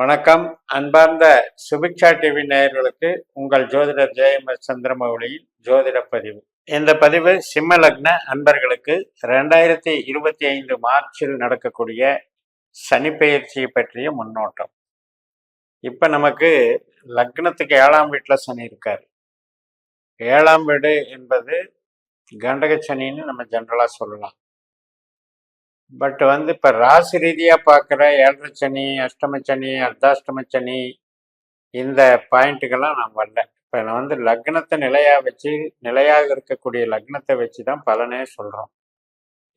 வணக்கம். அன்பார்ந்த சுபிக்ஷா டிவி நேயர்களுக்கு உங்கள் ஜோதிடர் ஜெயமஸ் சந்திரமௌலியின் ஜோதிட பதிவு. இந்த பதிவு சிம்ம லக்ன அன்பர்களுக்கு 2025 மார்ச்சில் நடக்கக்கூடிய சனிப்பெயர்ச்சியை பற்றிய முன்னோட்டம். இப்ப நமக்கு லக்னத்துக்கு 7ஆம் வீட்டுல சனி இருக்காரு. 7ஆம் வீடு என்பது கண்டக சனின்னு நம்ம ஜென்ரலா சொல்லலாம். பட் இப்போ ராசி ரீதியாக பார்க்குற 7.5 சனி, அஷ்டம சனி, அர்த்தாஷ்டம சனி, இந்த பாயிண்ட்டுக்கெல்லாம் நான் வரல. இப்போ நான் லக்னத்தை நிலையாக இருக்கக்கூடிய லக்னத்தை வச்சு தான் பலனே சொல்கிறோம்.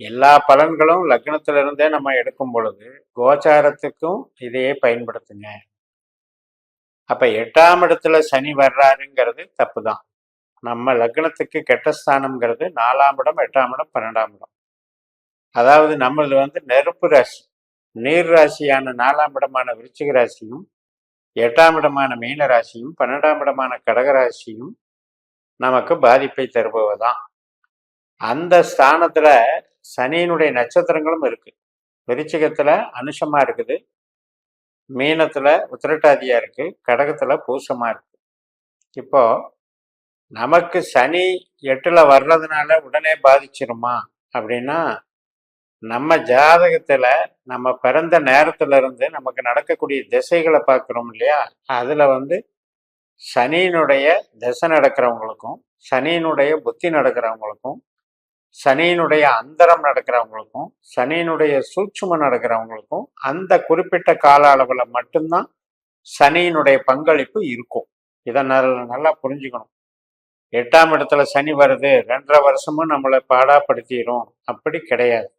எல்லா பலன்களும் லக்னத்திலிருந்தே நம்ம எடுக்கும் பொழுது கோச்சாரத்துக்கும் இதையே பயன்படுத்துங்க. அப்போ 8ஆம் இடத்துல சனி வர்றாருங்கிறது தப்பு தான். நம்ம லக்னத்துக்கு கெட்ட ஸ்தானம்ங்கிறது 4ஆம் இடம், 8ஆம் இடம், 12ஆம் இடம். அதாவது நம்மளது நெருப்பு ராசி, நீர் ராசியான 4ஆம் இடமான விருச்சிக ராசியும், 8ஆம் இடமான மீன ராசியும், 12ஆம் இடமான கடக ராசியும் நமக்கு பாதிப்பை தருபவதான். அந்த ஸ்தானத்துல சனியினுடைய நட்சத்திரங்களும் இருக்கு. விருச்சிகத்துல அனுஷமா இருக்குது, மீனத்துல உத்திரட்டாதியா இருக்கு, கடகத்துல பூசமா இருக்கு. இப்போ நமக்கு சனி 8ல் வர்றதுனால உடனே பாதிச்சிருமா அப்படின்னா, நம்ம ஜாதகத்துல நம்ம பிறந்த நேரத்துல இருந்து நமக்கு நடக்கக்கூடிய திசைகளை பார்க்குறோம் இல்லையா, அதுல சனியினுடைய திசை நடக்கிறவங்களுக்கும், சனியினுடைய புத்தி நடக்கிறவங்களுக்கும், சனியினுடைய அந்தரம் நடக்கிறவங்களுக்கும், சனியினுடைய சூட்சுமம் நடக்கிறவங்களுக்கும் அந்த குறிப்பிட்ட கால அளவுல மட்டும்தான் சனியினுடைய பங்களிப்பு இருக்கும். இதை நல்லா புரிஞ்சுக்கணும். 8ஆம் இடத்துல சனி வருது, 2.5 வருஷமும் நம்மளை பாடாப்படுத்திடும், அப்படி கிடையாது.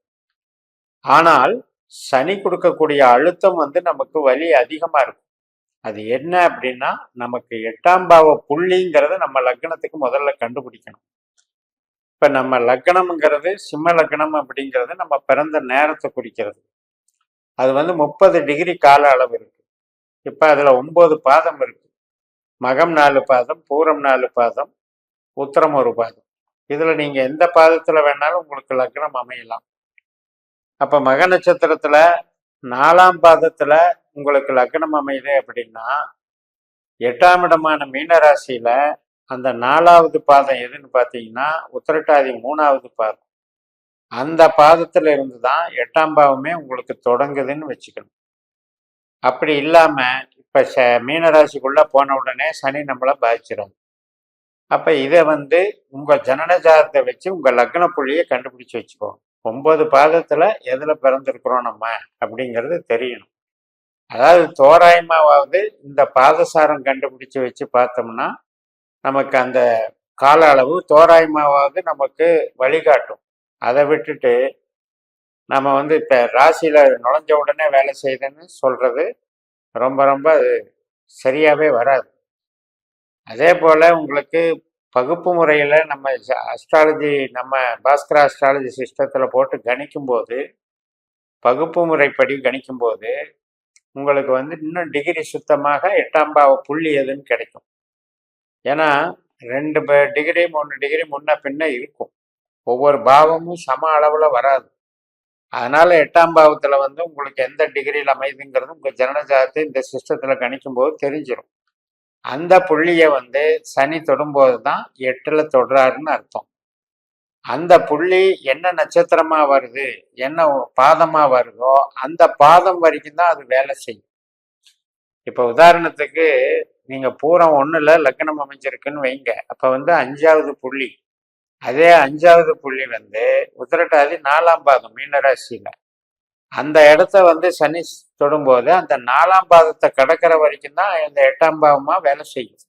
ஆனால் சனி கொடுக்கக்கூடிய அழுத்தம் நமக்கு வலி அதிகமா இருக்கும். அது என்ன அப்படின்னா, நமக்கு 8ஆம் பாவ புள்ளிங்கிறத நம்ம லக்னத்துக்கு முதல்ல கண்டுபிடிக்கணும். இப்ப நம்ம லக்னம்ங்கிறது சிம்ம லக்னம் அப்படிங்கிறது நம்ம பிறந்த நேரத்தை குறிக்கிறது. அது 30 டிகிரி கால அளவு இருக்கு. இப்ப அதுல 9 பாதம் இருக்கு. மகம் 4 பாதம், பூரம் 4 பாதம், உத்திரம் 1 பாதம். இதுல நீங்க எந்த பாதத்துல வேணாலும் உங்களுக்கு லக்னம் அமையலாம். அப்ப மக நட்சத்திரத்துல 4ஆம் பாதத்துல உங்களுக்கு லக்னம் அமையுது அப்படின்னா, 8ஆம் இடமான மீனராசியில அந்த 4வது பாதம் எதுன்னு பார்த்தீங்கன்னா உத்திரட்டாதி 3வது பாதம். அந்த பாதத்துல இருந்து தான் 8ஆம் பாவமே உங்களுக்கு தொடங்குதுன்னு வச்சுக்கணும். அப்படி இல்லாம இப்ப மீனராசிக்குள்ள போன உடனே சனி நம்மளை பாதிச்சிடும். அப்ப இதை உங்க ஜனன ஜாதகத்தை வச்சு உங்க லக்ன புள்ளியை கண்டுபிடிச்சு வச்சுக்கோங்க. 9 பாதத்துல எதுல பிறந்திருக்கிறோம் நம்ம அப்படிங்கிறது தெரியணும். அதாவது தோராயமாவது இந்த பாதசாரம் கண்டுபிடிச்சு வச்சு பார்த்தோம்னா நமக்கு அந்த கால அளவு தோராயமாவது நமக்கு வழிகாட்டும். அதை விட்டுட்டு நம்ம இப்ப ராசியில நுழைஞ்ச உடனே வேலை செய்யுதுன்னு சொல்றது ரொம்ப ரொம்ப சரியாவே வராது. அதே போல உங்களுக்கு பகுப்பு முறையில் நம்ம அஸ்ட்ராலஜி, நம்ம பாஸ்கரா அஸ்ட்ராலஜி சிஸ்டத்தில் போட்டு கணிக்கும்போது, பகுப்பு முறைப்படி கணிக்கும்போது உங்களுக்கு இன்னும் டிகிரி சுத்தமாக 8ஆம் பாவ புள்ளி எதுன்னு கிடைக்கும். ஏன்னா 2 டிகிரி 3 டிகிரி முன்ன பின்ன இருக்கும். ஒவ்வொரு பாவமும் சம அளவில் வராது. அதனால 8ஆம் பாவத்தில் உங்களுக்கு எந்த டிகிரியில் அமைதுங்கிறது உங்கள் ஜனன ஜாதகத்தை இந்த சிஸ்டத்தில் கணிக்கும்போது தெரிஞ்சிடும். அந்த புள்ளியை சனி தொடும்போது தான் 8ல் தொடுறாருன்னு அர்த்தம். அந்த புள்ளி என்ன நட்சத்திரமா வருது, என்ன பாதமா வருதோ அந்த பாதம் வரைக்கும் தான் அது வேலை செய்யும். இப்ப உதாரணத்துக்கு நீங்க பூரம் 1ல் லக்னம் அமைஞ்சிருக்குன்னு வைங்க. அப்ப 5வது புள்ளி, அதே 5வது புள்ளி உத்திரட்டாதி 4ஆம் பாதம் மீனராசியில அந்த இடத்த சனி தொடும்போது அந்த 4ஆம் பாதத்தை கடக்கிற வரைக்கும் தான் இந்த 8ஆம் பாவமா வேலை செய்யும்.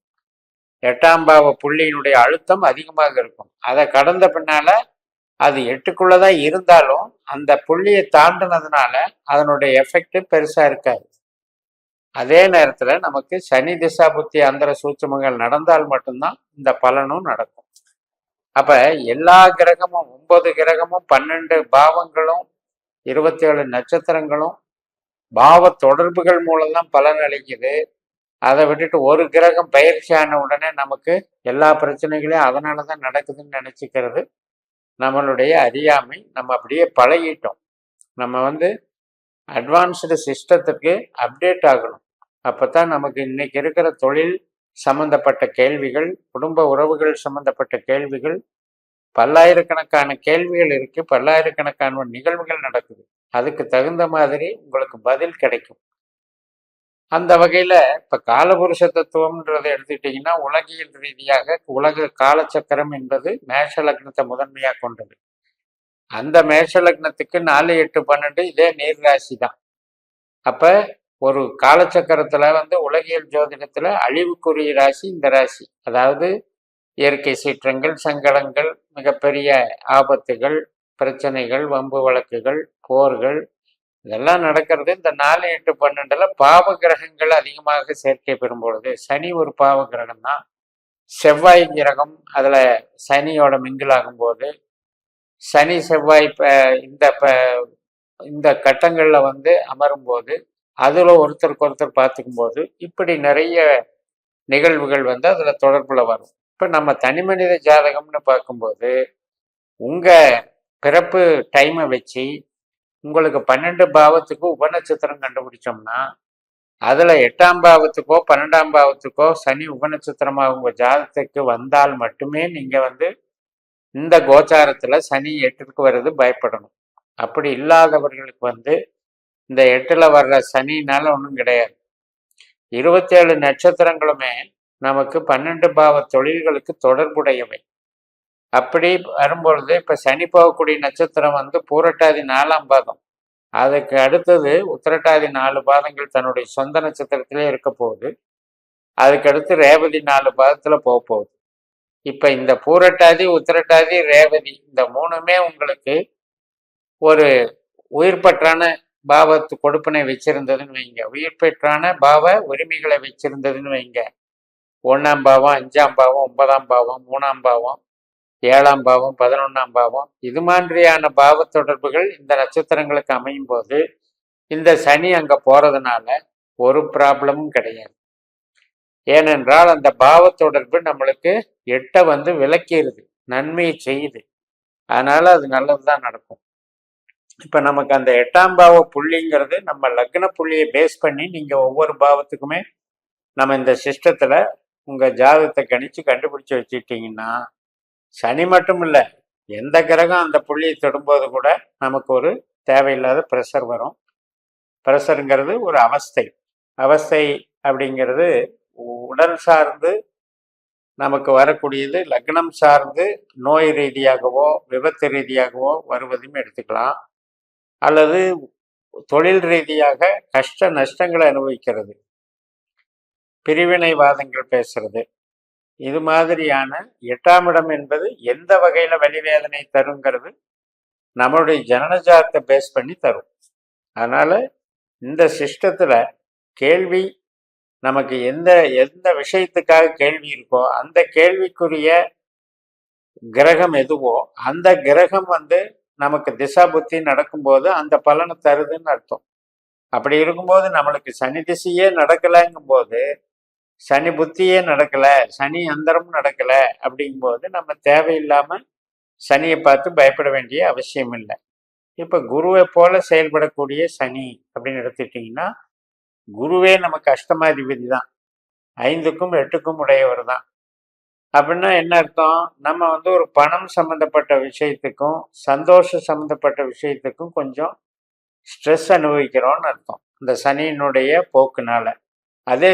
8ஆம் பாவ புள்ளியினுடைய அழுத்தம் அதிகமாக இருக்கும். அதை கடந்த பின்னால அது 8க்குள்ளதான் இருந்தாலும் அந்த புள்ளியை தாண்டினதுனால அதனுடைய எஃபெக்ட் பெருசா இருக்காது. அதே நேரத்துல நமக்கு சனி திசா புத்தி அந்தர சூட்சுமங்கள் நடந்தால் மட்டும்தான் இந்த பலனும் நடக்கும். அப்ப எல்லா கிரகமும் 9 கிரகமும் 12 பாவங்களும் 27 நட்சத்திரங்களும் பாவ தொடர்புகள் மூலம்தான் பலன் அளிக்குது. அதை விட்டுட்டு ஒரு கிரகம் பயிற்சியான உடனே நமக்கு எல்லா பிரச்சனைகளையும் அதனாலதான் நடக்குதுன்னு நினைச்சுக்கிறது நம்மளுடைய அறியாமை. நம்ம அப்படியே பழகிட்டோம். நம்ம அட்வான்ஸ்டு சிஸ்டத்துக்கு அப்டேட் ஆகணும். அப்பதான் நமக்கு இன்னைக்கு இருக்கிற தொழில் சம்பந்தப்பட்ட கேள்விகள், குடும்ப உறவுகள் சம்பந்தப்பட்ட கேள்விகள், பல்லாயிரக்கணக்கான கேள்விகள் இருக்கு, பல்லாயிரக்கணக்கான நிகழ்வுகள் நடக்குது. அதுக்கு தகுந்த மாதிரி உங்களுக்கு பதில் கிடைக்கும். அந்த வகையில இப்ப காலபுருஷ தத்துவம்ன்றதை எடுத்துக்கிட்டீங்கன்னா, உலகியல் ரீதியாக உலக காலச்சக்கரம் என்பது மேஷ லக்னத்தை முதன்மையா கொண்டது. அந்த மேஷ லக்னத்துக்கு 4, 8, 12 இதே நீர் ராசி தான். அப்ப ஒரு காலச்சக்கரத்துல உலகியல் ஜோதிடத்துல அழிவுக்குரிய ராசி இந்த ராசி. அதாவது இயற்கை சீற்றங்கள், சங்கடங்கள், மிகப்பெரிய ஆபத்துகள், பிரச்சனைகள், வம்பு வழக்குகள், போர்கள் இதெல்லாம் நடக்கிறது இந்த 4, 8, 12ல பாவ கிரகங்கள் அதிகமாக சேர்க்கை பெறும் பொழுது. சனி ஒரு பாவ கிரகம் தான். செவ்வாய் கிரகம் அதுல சனியோட மிங்கிள் ஆகும்போது, சனி செவ்வாய் இந்த கட்டங்கள்ல அமரும் போது, அதுல ஒருத்தருக்கு ஒருத்தர் பார்த்துக்கும் போது, இப்படி நிறைய நிகழ்வுகள் அதுல தொடர்புல வரும். இப்ப நம்ம தனி மனித ஜாதகம்னு பார்க்கும்போது, உங்க பிறப்பு டைமை வச்சு உங்களுக்கு 12 பாவத்துக்கு உபநட்சத்திரம் கண்டுபிடிச்சோம்னா, அதுல 8ஆம் பாவத்துக்கோ 12ஆம் பாவத்துக்கோ சனி உபநட்சத்திரமாக உங்க ஜாதகத்துக்கு வந்தால் மட்டுமே நீங்க இந்த கோச்சாரத்துல சனி 8க்கு வர்றது பயப்படணும். அப்படி இல்லாதவர்களுக்கு இந்த 8ல வர்ற சனினால ஒன்றும் கிடையாது. 27 நட்சத்திரங்களுமே நமக்கு 12 பாவ தொழில்களுக்கு தொடர்புடையவை. அப்படி வரும்பொழுது இப்ப சனி போகக்கூடிய நட்சத்திரம் பூரட்டாதி 4ஆம் பாதம், அதுக்கு அடுத்தது உத்திரட்டாதி 4 பாதங்கள் தன்னுடைய சொந்த நட்சத்திரத்திலே இருக்க போகுது. அதுக்கு அடுத்து ரேவதி 4 பாதத்துல போக போகுது. இப்ப இந்த பூரட்டாதி, உத்திரட்டாதி, ரேவதி இந்த 3மே உங்களுக்கு ஒரு உயிர் பற்றான பாவத்து கொடுப்பினை வச்சிருந்ததுன்னு வைங்க, உயிர் பெற்றான பாவ உரிமைகளை வச்சிருந்ததுன்னு வைங்க. 1ஆம் பாவம், 5ஆம் பாவம், 9ஆம் பாவம், 3ஆம் பாவம், 7ஆம் பாவம், 11ஆம் பாவம், இது மாதிரியான பாவ தொடர்புகள் இந்த நட்சத்திரங்களுக்கு அமையும் போது இந்த சனி அங்க போறதுனால ஒரு ப்ராப்ளமும் கிடையாது. ஏனென்றால் அந்த பாவ தொடர்பு நம்மளுக்கு 8 விளக்கிடுது, நன்மையை செய்யுது. அதனால அது நல்லதுதான் நடக்கும். இப்ப நமக்கு அந்த 8ஆம் பாவ புள்ளிங்கிறது நம்ம லக்ன புள்ளியை பேஸ் பண்ணி நீங்க ஒவ்வொரு பாவத்துக்குமே நம்ம இந்த சிஸ்டத்துல உங்க ஜாதகத்தை கணிச்சு கண்டுபிடிச்சு வச்சுக்கிட்டீங்கன்னா, சனி மட்டும் இல்லை, எந்த கிரகம் அந்த புள்ளியை தொடும்போது கூட நமக்கு ஒரு தேவையில்லாத ப்ரெஷர் வரும். ப்ரெஷருங்கிறது ஒரு அவஸ்தை. அவஸ்தை அப்படிங்கிறது உடல் சார்ந்து நமக்கு வரக்கூடியது. லக்னம் சார்ந்து நோய் ரீதியாகவோ விபத்து ரீதியாகவோ வருவதையும் எடுத்துக்கலாம். அல்லது தொழில் ரீதியாக கஷ்ட நஷ்டங்களை அனுபவிக்கிறது, பிரிவினைவாதங்கள் பேசுறது, இது மாதிரியான 8ஆம் இடம் என்பது எந்த வகையில வலிவேதனை தருங்கிறது நம்மளுடைய ஜனனஜாதத்தை பேஸ் பண்ணி தரும். அதனால இந்த சிஸ்டத்துல கேள்வி நமக்கு எந்த எந்த விஷயத்துக்காக கேள்வி இருக்கோ அந்த கேள்விக்குரிய கிரகம் எதுவோ அந்த கிரகம் நமக்கு திசா புத்தி நடக்கும்போது அந்த பலனை தருதுன்னு அர்த்தம். அப்படி இருக்கும்போது நம்மளுக்கு சனி திசையே நடக்கலைங்கும் போது, சனி புத்தியே நடக்கல, சனி அந்தரமும் நடக்கல அப்படிங்கும்போது நம்ம தேவையில்லாம சனியை பார்த்து பயப்பட வேண்டிய அவசியம் இல்லை. இப்ப குருவை போல செயல்படக்கூடிய சனி அப்படின்னு எடுத்துட்டீங்கன்னா, குருவே நமக்கு அஷ்டமாதிபதி தான், 5க்கும் 8க்கும் உடையவர் தான். அப்படின்னா என்ன அர்த்தம்? நம்ம ஒரு பணம் சம்பந்தப்பட்ட விஷயத்துக்கும் சந்தோஷம் சம்பந்தப்பட்ட விஷயத்துக்கும் கொஞ்சம் ஸ்ட்ரெஸ் அனுபவிக்கிறோம்னு அர்த்தம் இந்த சனியினுடைய போக்குனால. அதே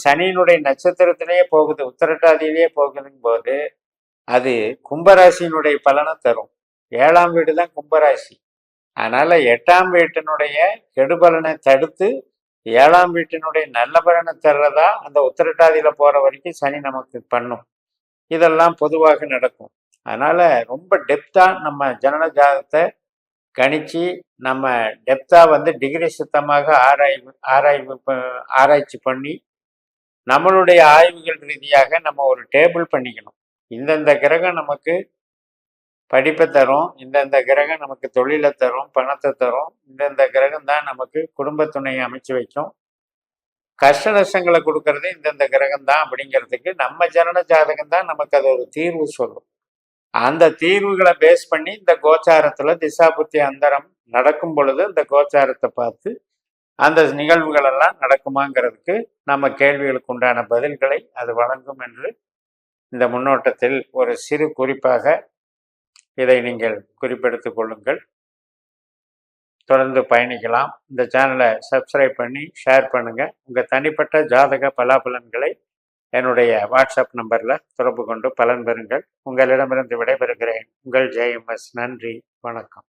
சனியினுடைய நட்சத்திரத்திலேயே போகுது, உத்திரட்டாதியிலேயே போகுதுங்கும் போது அது கும்பராசியினுடைய பலனை தரும். 7ஆம் வீடு தான் கும்பராசி. அதனால 8ஆம் வீட்டினுடைய கெடுபலனை தடுத்து 7ஆம் வீட்டினுடைய நல்ல பலனை தர்றதா அந்த உத்திரட்டாதியில போற வரைக்கும் சனி நமக்கு பண்ணும். இதெல்லாம் பொதுவாக நடக்கும். அதனால ரொம்ப டெப்தா நம்ம ஜனன ஜாதகத்தை கணிச்சு நம்ம டெப்தா டிகிரி சுத்தமாக ஆராய்ச்சி பண்ணி நம்மளுடைய ஆய்வுகள் ரீதியாக நம்ம ஒரு டேபிள் பண்ணிக்கணும். இந்தந்த கிரகம் நமக்கு படிப்பை தரும், இந்தந்த கிரகம் நமக்கு தொழிலை தரும், பணத்தை தரும், இந்தந்த கிரகம் தான் நமக்கு குடும்ப துணையை அமைச்சு வைக்கும், கஷ்ட நஷ்டங்களை கொடுக்கறது இந்தந்த கிரகம் தான் அப்படிங்கிறதுக்கு நம்ம ஜனன ஜாதகம் தான் நமக்கு அது ஒரு தீர்வு சொல்லும். அந்த தீர்வுகளை பேஸ் பண்ணி இந்த கோச்சாரத்துல திசா புத்தி அந்தரம் நடக்கும் பொழுது இந்த கோச்சாரத்தை பார்த்து அந்த நிகழ்வுகள் எல்லாம் நடக்குமாங்கிறதுக்கு நம்ம கேள்விகளுக்கு உண்டான பதில்களை அது வழங்கும் என்று இந்த முன்னோட்டத்தில் ஒரு சிறு குறிப்பாக இதை நீங்கள் குறிப்பெடுத்துக் கொள்ளுங்கள். தொடர்ந்து பயணிக்கலாம். இந்த சேனலை சப்ஸ்கிரைப் பண்ணி ஷேர் பண்ணுங்க. உங்க தனிப்பட்ட ஜாதக பலாபலன்களை என்னுடைய வாட்ஸ்அப் நம்பர்ல தொடர்பு கொண்டு பலன் பெறுங்கள். உங்களிடமிருந்து விடைபெறுகிறேன். உங்கள் JMS. நன்றி, வணக்கம்.